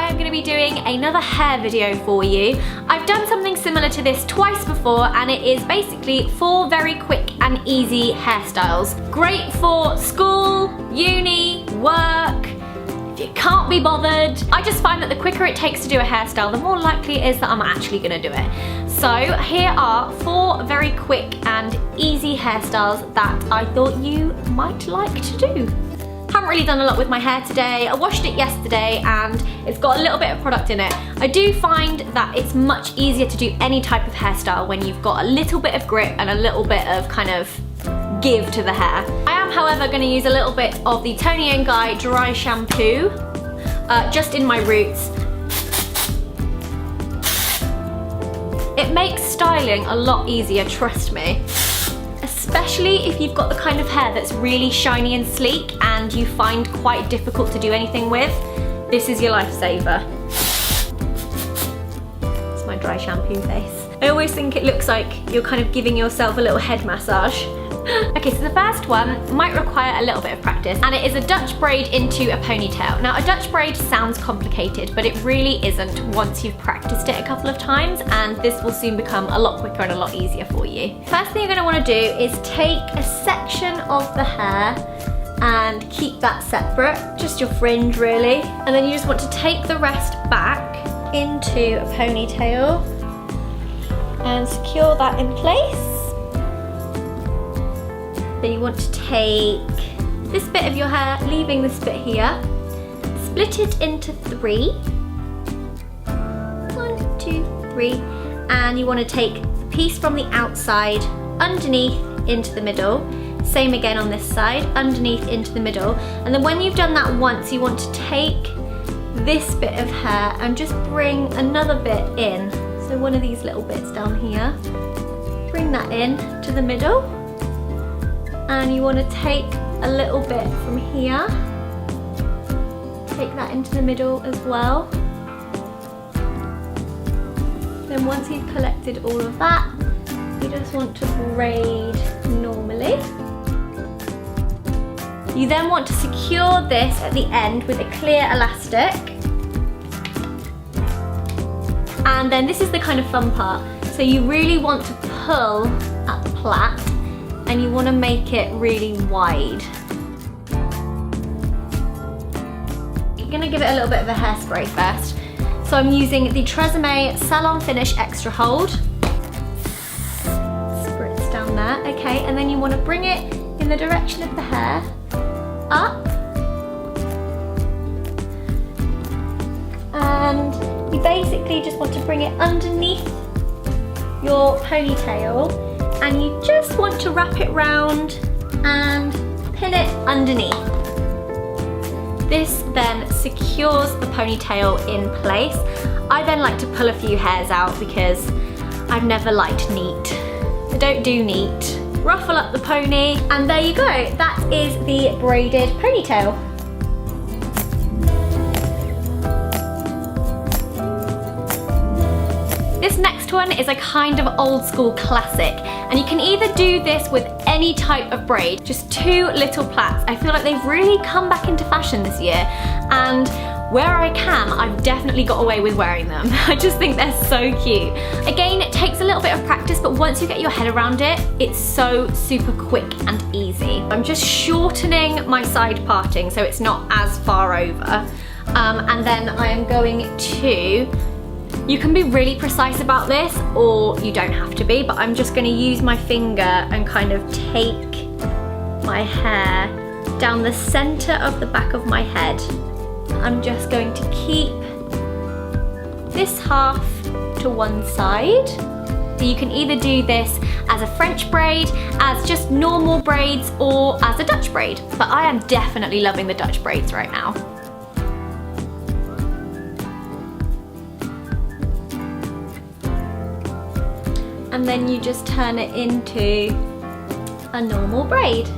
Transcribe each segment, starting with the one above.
I am going to be doing another hair video for you. I've done something similar to this twice before, and it is basically 4 very quick and easy hairstyles. Great for school, uni, work, if you can't be bothered. I just find that the quicker it takes to do a hairstyle, the more likely it is that I'm actually going to do it. So here are 4 very quick and easy hairstyles that I thought you might like to do. Haven't really done a lot with my hair today. I washed it yesterday and it's got a little bit of product in it. I do find that it's much easier to do any type of hairstyle when you've got a little bit of grip and a little bit of kind of give to the hair. I am, however, going to use a little bit of the Tony & Guy dry shampoo just in my roots. It makes styling a lot easier, trust me. Especially if you've got the kind of hair that's really shiny and sleek and you find quite difficult to do anything with. This is your lifesaver. It's my dry shampoo face. I always think it looks like you're kind of giving yourself a little head massage. Okay, so the first one might require a little bit of practice, and it is a Dutch braid into a ponytail. Now, a Dutch braid sounds complicated, but it really isn't once you've practiced it a couple of times, and this will soon become a lot quicker and a lot easier for you. First thing you're going to want to do is take a section of the hair and keep that separate, just your fringe really, and then you just want to take the rest back into a ponytail and secure that in place. Then you want to take this bit of your hair, leaving this bit here, split it into 3. 1, 2, 3. And you want to take the piece from the outside underneath into the middle. Same again on this side, underneath into the middle. And then when you've done that once, you want to take this bit of hair and just bring another bit in. So one of these little bits down here. Bring that in to the middle. And you want to take a little bit from here, take that into the middle as well. Then once you've collected all of that, you just want to braid normally. You then want to secure this at the end with a clear elastic. And then this is the kind of fun part. So you really want to pull at the plait, and you want to make it really wide. You're going to give it a little bit of a hairspray first. So I'm using the Tresemme Salon Finish Extra Hold. Spritz down there, okay, and then you want to bring it in the direction of the hair, up, and you basically just want to bring it underneath your ponytail, and you just want to wrap it round and pin it underneath. This then secures the ponytail in place. I then like to pull a few hairs out because I've never liked neat. I don't do neat. Ruffle up the pony, and there you go. That is the braided ponytail. This next one is a kind of old school classic, and you can either do this with any type of braid, just 2 little plaits. I feel like they've really come back into fashion this year, and where I can, I've definitely got away with wearing them. I just think they're so cute. Again, it takes a little bit of practice, but once you get your head around it, it's so super quick and easy. I'm just shortening my side parting so it's not as far over, and then I am going to, you can be really precise about this, or you don't have to be, but I'm just going to use my finger and kind of take my hair down the center of the back of my head. I'm just going to keep this half to one side. So you can either do this as a French braid, as just normal braids, or as a Dutch braid. But I am definitely loving the Dutch braids right now. And then you just turn it into a normal braid.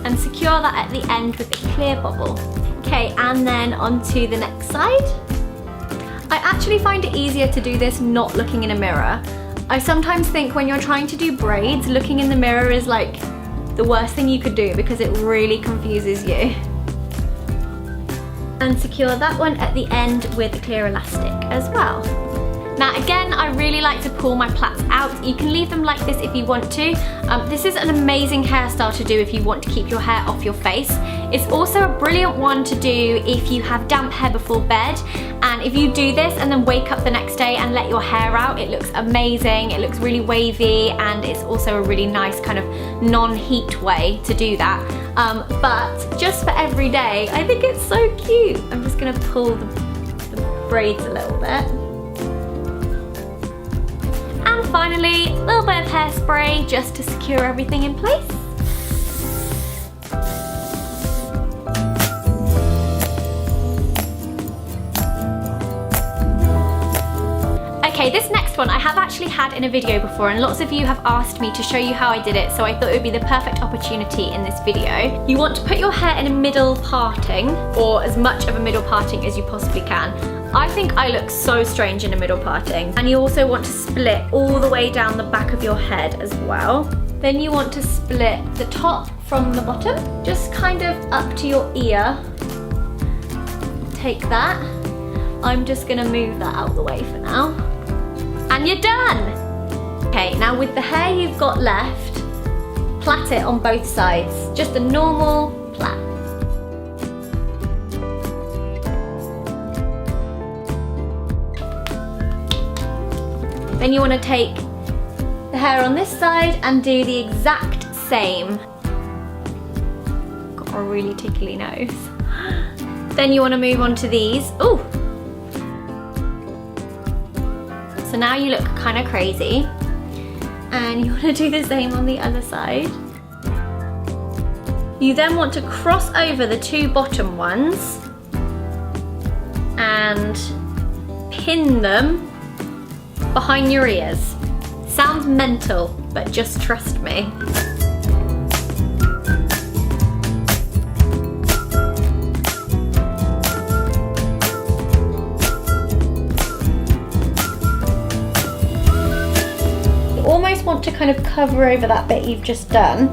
And secure that at the end with a clear bobble. Okay, and then onto the next side. I actually find it easier to do this not looking in a mirror. I sometimes think when you're trying to do braids, looking in the mirror is like the worst thing you could do because it really confuses you. and secure that one at the end with a clear elastic as well. Now again, I really like to pull my plaits out. You can leave them like this if you want to. This is an amazing hairstyle to do if you want to keep your hair off your face. It's also a brilliant one to do if you have damp hair before bed, and if you do this and then wake up the next day and let your hair out, it looks amazing, it looks really wavy, and it's also a really nice kind of non-heat way to do that. But just for every day, I think it's so cute. I'm just gonna pull the braids a little bit. And finally, a little bit of hairspray just to secure everything in place. Okay, this next one I have actually had in a video before, and lots of you have asked me to show you how I did it, so I thought it would be the perfect opportunity in this video. You want to put your hair in a middle parting, or as much of a middle parting as you possibly can. I think I look so strange in a middle parting. And you also want to split all the way down the back of your head as well. Then you want to split the top from the bottom, just kind of up to your ear. Take that. I'm just gonna move that out of the way for now. And you're done! Okay, now with the hair you've got left, plait it on both sides. Just a normal plait. Then you want to take the hair on this side and do the exact same. Got a really tickly nose. Then you want to move on to these. Ooh! So now you look kind of crazy. And you want to do the same on the other side. You then want to cross over the two bottom ones and pin them behind your ears. Sounds mental, but just trust me. You almost want to kind of cover over that bit you've just done,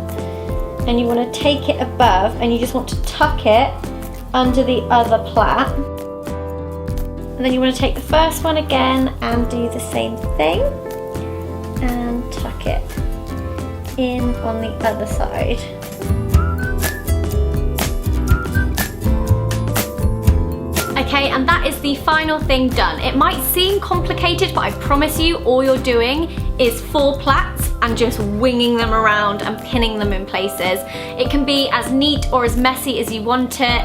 and you want to take it above and you just want to tuck it under the other plait. And then you want to take the first one again and do the same thing and tuck it in on the other side. Okay, and that is the final thing done. It might seem complicated, but I promise you all you're doing is 4 plaits and just winging them around and pinning them in places. It can be as neat or as messy as you want it.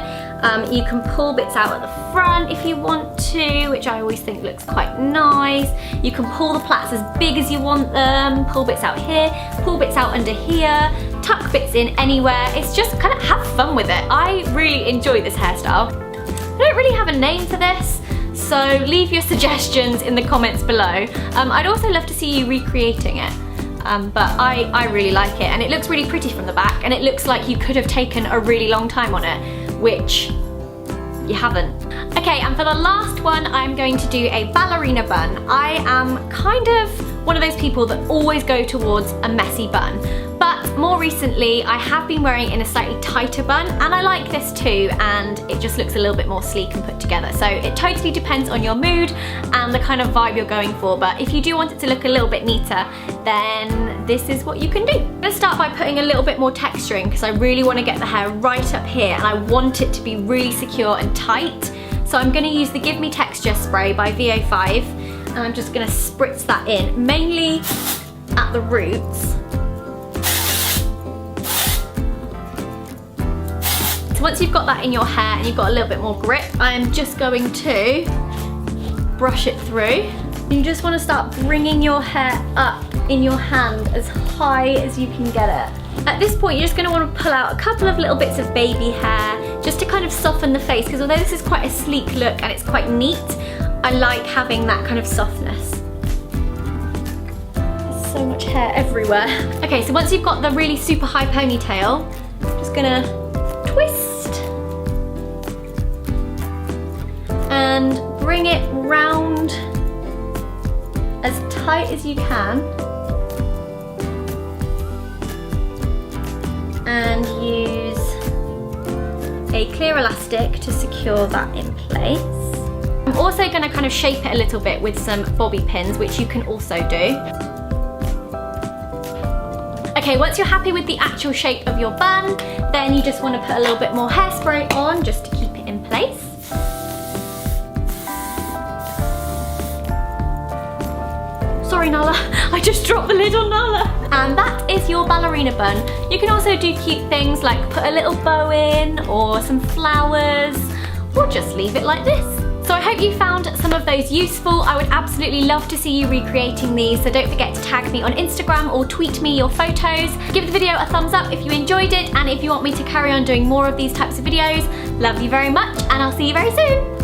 You can pull bits out at the front if you want to, which I always think looks quite nice. You can pull the plaits as big as you want them, pull bits out here, pull bits out under here, tuck bits in anywhere. It's just kind of have fun with it. I really enjoy this hairstyle. I don't really have a name for this, so leave your suggestions in the comments below. I'd also love to see you recreating it. But I really like it, and it looks really pretty from the back, and it looks like you could have taken a really long time on it, which you haven't. Okay, and for the last one, I'm going to do a ballerina bun. I am kind of one of those people that always go towards a messy bun, but more recently I have been wearing it in a slightly tighter bun, and I like this too, and it just looks a little bit more sleek and put together. So it totally depends on your mood and the kind of vibe you're going for, but if you do want it to look a little bit neater, then this is what you can do. I'm gonna start by putting a little bit more texture in, because I really want to get the hair right up here and I want it to be really secure and tight. So I'm going to use the Give Me Texture spray by VO5, and I'm just going to spritz that in, mainly at the roots. So once you've got that in your hair and you've got a little bit more grip, I'm just going to brush it through. You just want to start bringing your hair up in your hand as high as you can get it. At this point, you're just going to want to pull out a couple of little bits of baby hair just to kind of soften the face, because although this is quite a sleek look and it's quite neat, I like having that kind of softness. There's so much hair everywhere. Okay, so once you've got the really super high ponytail, I'm just going to twist and bring it round as tight as you can, and use a clear elastic to secure that in place. I'm also going to kind of shape it a little bit with some bobby pins, which you can also do. Okay, once you're happy with the actual shape of your bun, then you just want to put a little bit more hairspray on just to keep it in place. Sorry Nala, I just dropped the lid on Nala. And that is your ballerina bun. You can also do cute things like put a little bow in or some flowers, or just leave it like this. So I hope you found some of those useful. I would absolutely love to see you recreating these, so don't forget to tag me on Instagram or tweet me your photos. Give the video a thumbs up if you enjoyed it, and if you want me to carry on doing more of these types of videos. Love you very much, and I'll see you very soon.